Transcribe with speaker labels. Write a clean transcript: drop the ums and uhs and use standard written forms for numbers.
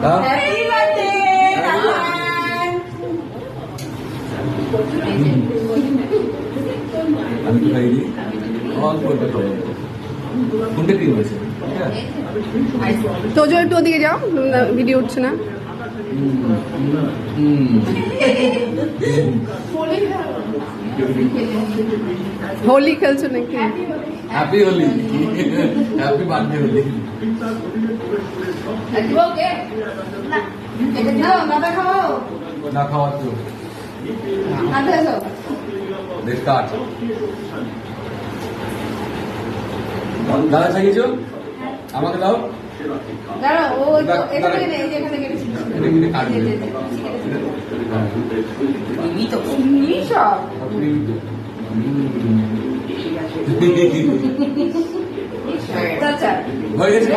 Speaker 1: Happy birthday
Speaker 2: আমি তো খাইনি অল্প একটু খাবো কোনটা কি হয়েছে
Speaker 3: তোজো একটু ওদিকে যাও, ভিডিও উঠছে না। হোলি খেলছো নাকি?
Speaker 2: Happy Holi, happy birthday Holi. না খাওয়া তো স্টার্ট। দাদা চাইছ আমাকে দাও। হয়ে গেছে।